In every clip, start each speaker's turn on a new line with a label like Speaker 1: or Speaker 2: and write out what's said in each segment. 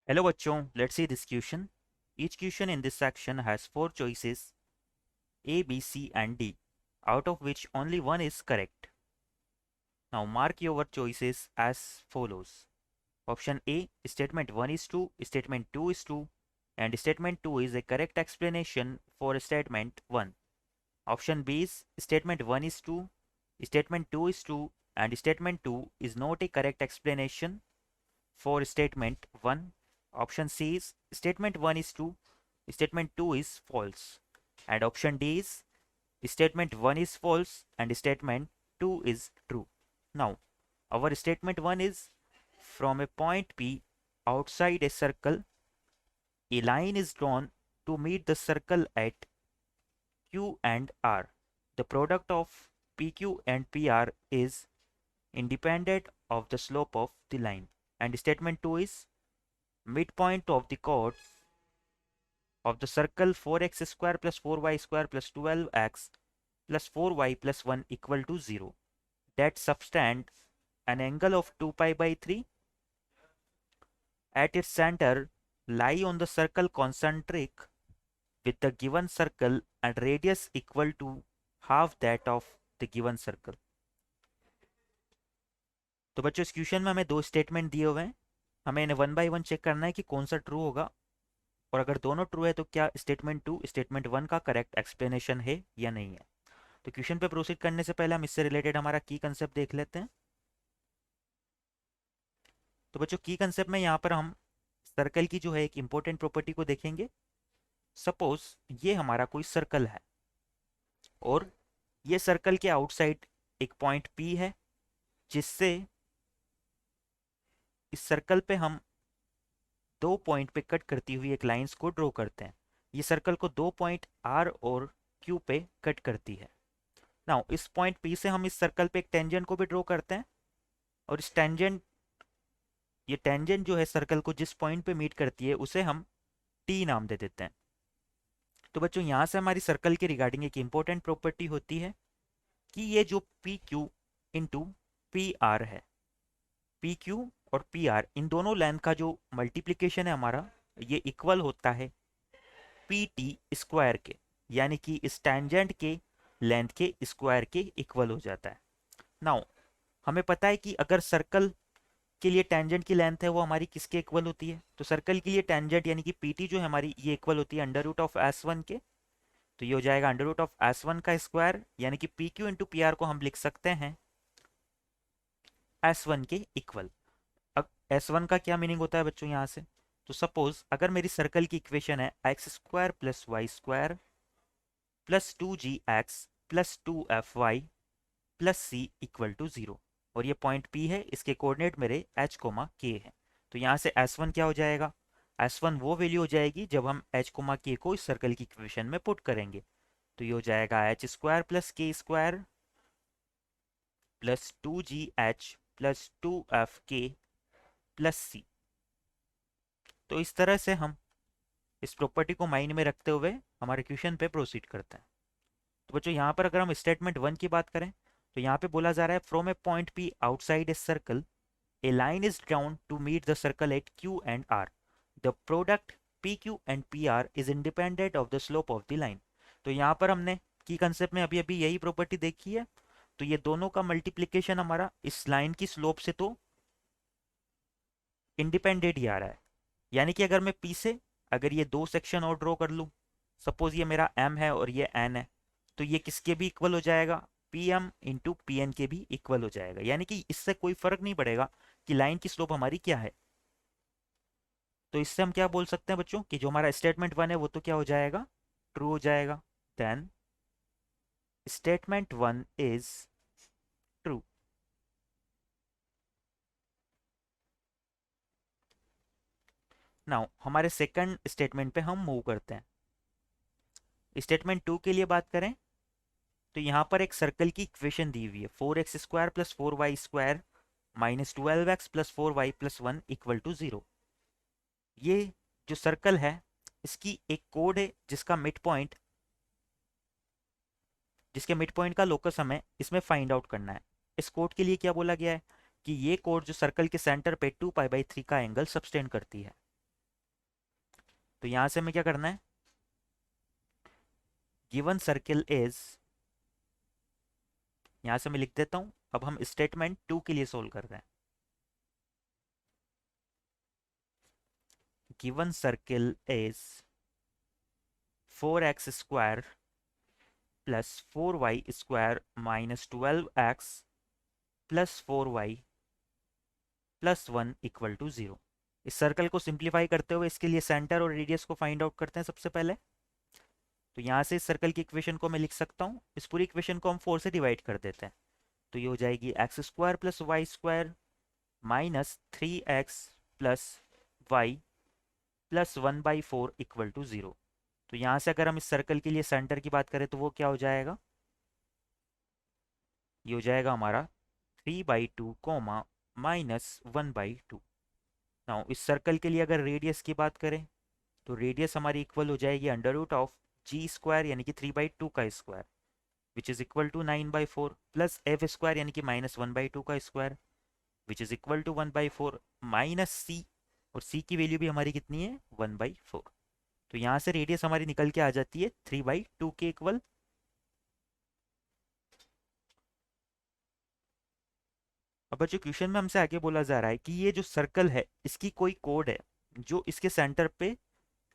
Speaker 1: Hello bachchon, let's see this question. Each question in this section has four choices A, B, C and D, out of which only one is correct. Now mark your choices as follows. Option A, statement 1 is true, statement 2 is true, and statement 2 is a correct explanation for statement 1. Option B is statement 1 is true, statement 2 is true, and statement 2 is not a correct explanation for statement 1. Option C is statement 1 is true, statement 2 is false. And option D is statement 1 is false and statement 2 is true. Now, our statement 1 is from a point P outside a circle, a line is drawn to meet the circle at Q and R. The product of PQ and PR is independent of the slope of the line. And statement 2 is midpoint of the chords of the circle 4x square plus 4y square plus 12x plus 4y plus 1 equal to 0 that subtend an angle of 2 pi by 3 at its center lie on the circle concentric with the given circle and radius equal to half that of the given circle. तो बच्चों इस question में हमें दो statement दिए हुए हैं, हमें इन्हें वन बाय वन चेक करना है कि कौन सा ट्रू होगा, और अगर दोनों ट्रू है तो क्या स्टेटमेंट 2 स्टेटमेंट 1 का करेक्ट एक्सप्लेनेशन है या नहीं है। तो क्वेश्चन पे प्रोसीड करने से पहले हम इससे रिलेटेड हमारा की कंसेप्ट देख लेते हैं। तो बच्चों की कंसेप्ट में यहाँ पर हम सर्कल की जो है एक इंपॉर्टेंट प्रॉपर्टी को देखेंगे। सपोज ये हमारा कोई सर्कल है और ये सर्कल के आउटसाइड एक पॉइंट P है, जिससे इस सर्कल पे हम दो पॉइंट पे कट करती हुई एक लाइंस को ड्रॉ करते हैं। ये सर्कल को दो पॉइंट R और Q पे कट करती है। नाउ इस पॉइंट P से हम इस सर्कल पे एक टेंजेंट को भी ड्रॉ करते हैं, और इस टेंजेंट ये टेंजेंट जो है सर्कल को जिस पॉइंट पे मीट करती है उसे हम T नाम दे देते हैं। तो बच्चों यहाँ से हमारी सर्कल के रिगार्डिंग एक इंपॉर्टेंट प्रॉपर्टी होती है कि ये जो P Q into P are है, पी क्यू और पी आर इन दोनों लेंथ का जो मल्टीप्लीकेशन है हमारा, ये इक्वल होता है पी टी स्क्वायर के, यानी कि इस टेंजेंट के लेंथ के स्क्वायर के इक्वल हो जाता है। नाउ हमें पता है कि अगर सर्कल के लिए टेंजेंट की लेंथ है वो हमारी किसके इक्वल होती है, तो सर्कल के लिए टेंजेंट यानी कि पीटी जो है हमारी ये इक्वल होती है under root of S one के। तो ये हो जाएगा under root of S one का स्क्वायर, यानी कि P Q into P R को हम लिख सकते हैं एस वन के इक्वल। अब एस वन का क्या मीनिंग होता है बच्चों यहाँ से, तो सपोज अगर मेरी सर्कल की इक्वेशन है X square plus Y square plus 2gx plus 2fy plus C equal to 0, और ये पॉइंट P है, इसके कोऑर्डिनेट मेरे h कोमा k है। तो यहाँ से S1 क्या हो जाएगा, S1 वो वैल्यू हो जाएगी जब हम h कोमा k को इस सर्कल की इक्वेशन में पुट करेंगे। तो ये हो जाएगा H square plus K square plus 2gh plus 2fk plus C. तो इस तरह से हम इस प्रॉपर्टी को माइंड में रखते हुए हमारे क्वेश्चन पे प्रोसीड करते हैं। तो बच्चों यहाँ पर अगर हम स्टेटमेंट 1 की बात करें तो यहाँ पे बोला जा रहा है from a point P outside a circle a line is drawn to meet the circle at Q and R। The product PQ and PR is independent of the slope of the line. तो यहाँ पर हमने की concept में अभी अभी यही property देखी है। तो ये दोनों का मल्टीप्लीकेशन हमारा इस लाइन की स्लोप से तो इंडिपेंडेंट ही आ रहा है, यानी कि अगर मैं P से अगर ये दो सेक्शन और ड्रॉ कर लूँ, सपोज ये मेरा M है और ये N है, तो ये किसके भी इक्वल हो जाएगा, P M into P N के भी इक्वल हो जाएगा, यानी कि इससे कोई फर्क नहीं पड़ेगा कि लाइन की स्लोप हमारी क्या है। तो इससे हम क्या बोल सकते हैं बच्चों कि जो हमारा स्टेटमेंट 1 है वो तो क्या हो जाएगा, ट्रू हो जाएगा। Then statement 1 is true. Now हमारे सेकंड स्टेटमेंट पे हम मूव करते हैं। स्टेटमेंट 2 के लिए बात करें तो यहाँ पर एक सर्कल की इक्वेशन दी हुई है 4x square plus 4y square minus 12x plus 4y plus 1 equal to 0। ये जो सर्कल है इसकी एक कोड है जिसका मिड पॉइंट, जिसके मिड पॉइंट का लोकस हमें इसमें फाइंड आउट करना है। इस कोड के लिए क्या बोला गया है कि ये कोड जो सर्कल के सेंटर पे 2 पाई बाई 3 का एंगल सबटेंड करती है। तो यहाँ से हमें क्या करना है, गिवन सर्किल इज, यहाँ से मैं लिख देता हूँ, अब हम स्टेटमेंट 2 के लिए सोल्व कर रहे हैं। Given circle is 4x square plus 4y square minus 12x plus 4y plus 1 equal to 0। इस सर्कल को सिंप्लीफाई करते हुए इसके लिए सेंटर और रेडियस को फाइंड आउट करते हैं सबसे पहले। तो यहाँ से इस सर्कल की इक्वेशन को मैं लिख सकता हूँ, इस पूरी इक्वेशन को हम 4 से डिवाइड कर देते हैं। तो ये हो जाएगी X square plus Y square minus 3x plus Y plus 1/4 equal to 0। तो यहाँ से अगर हम इस सर्कल के लिए सेंटर की बात करें तो वो क्या हो जाएगा, ये हो जाएगा हमारा 3/2 कोमा माइनस 1/2। नाउ इस सर्कल के लिए अगर रेडियस की बात करें तो रेडियस हमारी इक्वल हो जाएगी under root of G square यानी कि 3/2 का square which is equal to 9/4 plus F square यानी कि माइनस 1/2 का square which is equal to 1/4 minus C, और सी की वैल्यू भी हमारी कितनी है 1/4। तो यहाँ से रेडियस हमारी निकल के आ जाती है 3/2 के इक्वल। अब जो क्वेश्चन में हमसे आगे बोला जा रहा है कि ये जो सर्कल है इसकी कोई कोड है जो इसके सेंटर पे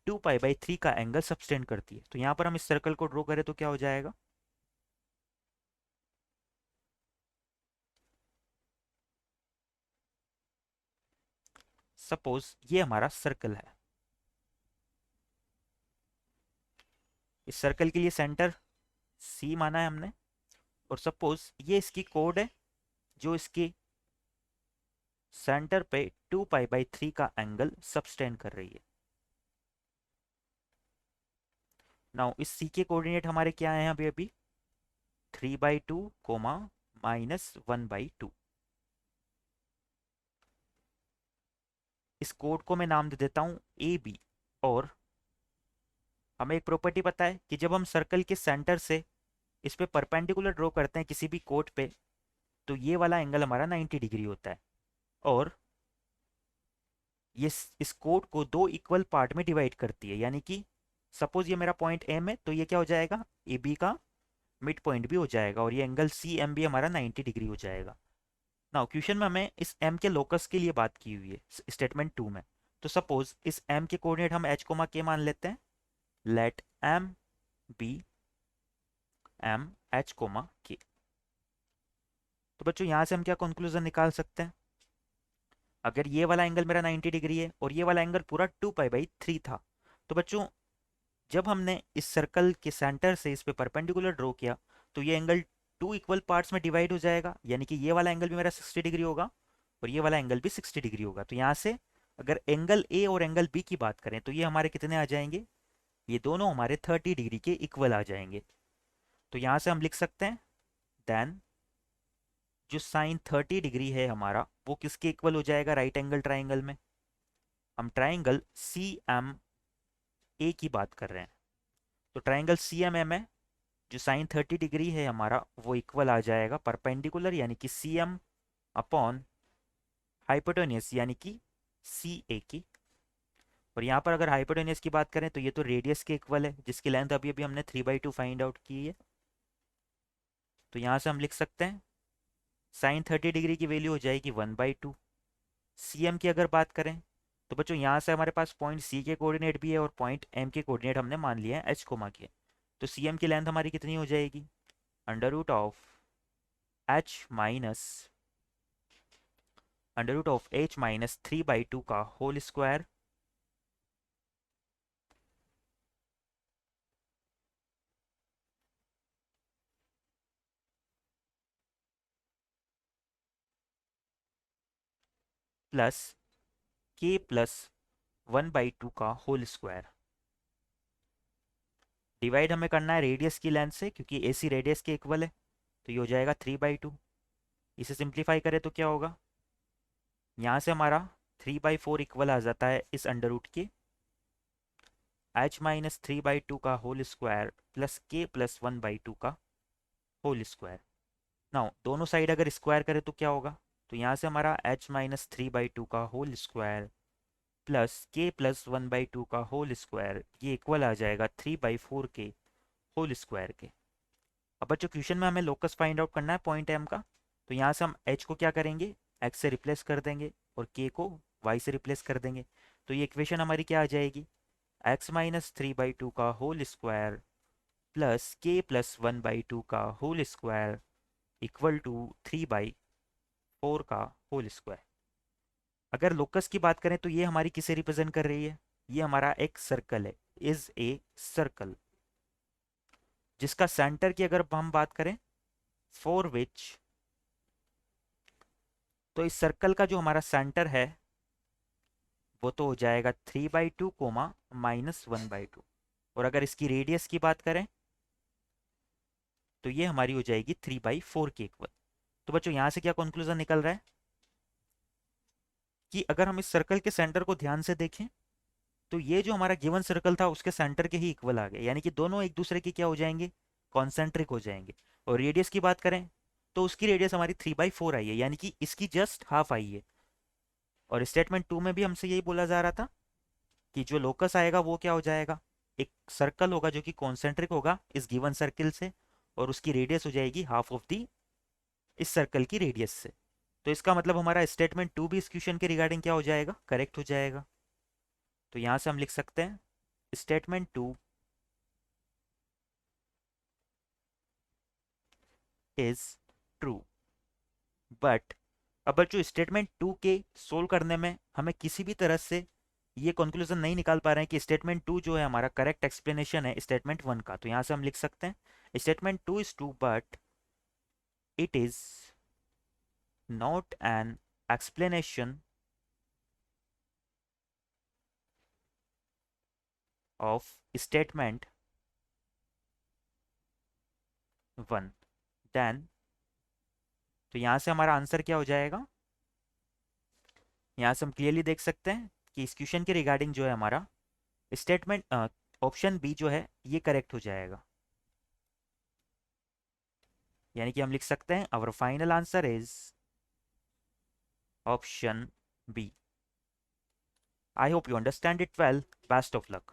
Speaker 1: 2π/3 का एंगल सबटेंड करती है। तो यहाँ पर हम इस सर्कल को ड्रॉ करें तो क्या हो जाएगा, सपोज ये हमारा सर्कल है, इस सर्कल के लिए सेंटर सी माना है हमने, और सपोज ये इसकी कोड है जो इसके सेंटर पे 2π/3 का एंगल सबटेंड कर रही है। नाउ इस सी के कोऑर्डिनेट हमारे क्या हैं अभी अभी 3/2 कोमा माइनस 1/2। इस कोड को मैं नाम दे देता हूं ए बी, और हमें एक प्रॉपर्टी पता है कि जब हम सर्कल के सेंटर से इस पे परपेंडिकुलर ड्रॉ करते हैं किसी भी कोड पे तो ये वाला एंगल हमारा 90 डिग्री होता है, और ये इस कोड को दो इक्वल पार्ट में डिवाइड करती है। यानी कि सपोज ये मेरा पॉइंट एम है तो ये क्या हो जाएगा ए बी का मिड पॉइंट भी हो जाएगा, और ये एंगल सी एम भी हमारा 90 डिग्री हो जाएगा। नाउ क्वेश्चन में हमें इस एम के लोकस के लिए बात की हुई है स्टेटमेंट 2 में। तो सपोज इस एम के कोऑर्डिनेट हम एच कोमा के मान लेते हैं, let M be M H comma K. तो बच्चों यहाँ से हम क्या कंक्लूजन निकाल सकते हैं, अगर ये वाला एंगल मेरा 90 डिग्री है और ये वाला एंगल पूरा 2π/3 था, तो बच्चों जब हमने इस सर्कल के सेंटर से इस पे परपेंडिकुलर ड्रॉ किया तो ये एंगल टू इक्वल पार्ट्स में डिवाइड हो जाएगा, यानी कि ये वाला एंगल भी मेरा 60 डिग्री होगा और ये वाला एंगल भी 60 डिग्री होगा। तो यहाँ से अगर एंगल ए और एंगल बी की बात करें तो ये हमारे कितने आ जाएंगे, ये दोनों हमारे 30 डिग्री के इक्वल आ जाएंगे। तो यहाँ से हम लिख सकते हैं देन जो साइन 30 डिग्री है हमारा वो किसके इक्वल हो जाएगा, राइट एंगल ट्राइंगल में। हम ट्राइंगल सी एम ए की बात कर रहे हैं, तो ट्राइंगल सी एम एम है जो साइन 30 डिग्री है हमारा वो इक्वल आ जाएगा परपेंडिकुलर यानी कि सी एम अपॉन हाइपोटेन्यूस यानी कि सी ए की। और यहाँ पर अगर हाइपोटेन्यूस की बात करें तो ये तो रेडियस के इक्वल है जिसकी लेंथ अभी अभी हमने 3/2 फाइंड आउट की है। तो यहाँ से हम लिख सकते हैं साइन 30 डिग्री की वैल्यू हो जाएगी 1/2। सी एम की अगर बात करें तो बच्चों यहाँ से हमारे पास पॉइंट सी के कोऑर्डिनेट भी है और पॉइंट एम के कोऑर्डिनेट हमने मान लिया है एच कोमा के। तो सी एम की लेंथ हमारी कितनी हो जाएगी under root of H minus under root of H minus 3/2 का whole square plus K plus 1/2 का होल स्क्वायर। डिवाइड हमें करना है रेडियस की लेंथ से क्योंकि ए सी रेडियस के इक्वल है, तो ये हो जाएगा 3/2। इसे सिंप्लीफाई करें तो क्या होगा, यहाँ से हमारा 3/4 इक्वल आ जाता है इस अंडर रूट के एच माइनस 3/2 का whole square plus K plus 1/2 का होल स्क्वायर। नाउ दोनों साइड अगर स्क्वायर करें तो क्या होगा, तो यहाँ से हमारा एच माइनस 3/2 का whole square plus K plus 1/2 का होल स्क्वायर, ये इक्वल आ जाएगा 3/4 के होल स्क्वायर के। अब बच्चों क्वेश्चन में हमें लोकस फाइंड आउट करना है पॉइंट एम का, तो यहाँ से हम एच को क्या करेंगे, एक्स से रिप्लेस कर देंगे और के को वाई से रिप्लेस कर देंगे। तो ये इक्वेशन हमारी क्या आ जाएगी, x-3/2 का whole square plus K plus 1/2 का होल स्क्वायर इक्वल टू 3/4 का होल स्क्वायर। अगर लोकस की बात करें तो ये हमारी किसे रिप्रेजेंट कर रही है, ये हमारा एक सर्कल है, इज ए सर्कल, जिसका सेंटर की अगर हम बात करें फॉर विच, तो इस सर्कल का जो हमारा सेंटर है वो तो हो जाएगा 3/2 कोमा -1/2। और अगर इसकी रेडियस की बात करें तो ये हमारी हो जाएगी 3/4 के इक्वल। तो बच्चों यहाँ से क्या कंक्लूजन निकल रहा है कि अगर हम इस सर्कल के सेंटर को ध्यान से देखें तो ये जो हमारा गिवन सर्कल था उसके सेंटर के ही इक्वल आ गए, यानी कि दोनों एक दूसरे के क्या हो जाएंगे, कॉन्सेंट्रिक हो जाएंगे। और रेडियस की बात करें तो उसकी रेडियस हमारी 3/4 आई है, यानी कि इसकी जस्ट हाफ आई है। और स्टेटमेंट 2 में भी हमसे यही बोला जा रहा था कि जो लोकस आएगा वो क्या हो जाएगा, एक सर्कल होगा जो कि कॉन्सेंट्रिक होगा इस गिवन सर्किल से, और उसकी रेडियस हो जाएगी हाफ ऑफ दी इस सर्कल की रेडियस से। तो इसका मतलब हमारा स्टेटमेंट 2 भी इस क्वेश्चन के रिगार्डिंग क्या हो जाएगा, करेक्ट हो जाएगा। तो यहां से हम लिख सकते हैं स्टेटमेंट 2 इज ट्रू। बट अब बच्चों स्टेटमेंट 2 के सोल्व करने में हमें किसी भी तरह से ये कंक्लूजन नहीं निकाल पा रहे हैं कि स्टेटमेंट 2 जो है हमारा करेक्ट एक्सप्लेनेशन है स्टेटमेंट 1 का। तो यहां से हम लिख सकते हैं statement 2 is true but it is not an explanation of statement 1। Then तो यहां से हमारा आंसर क्या हो जाएगा, यहाँ से हम क्लियरली देख सकते हैं कि इस क्वेश्चन के रिगार्डिंग जो है हमारा स्टेटमेंट ऑप्शन बी जो है ये करेक्ट हो जाएगा। यानी कि हम लिख सकते हैं our final answer is option B. I hope you understand it well. Best of luck.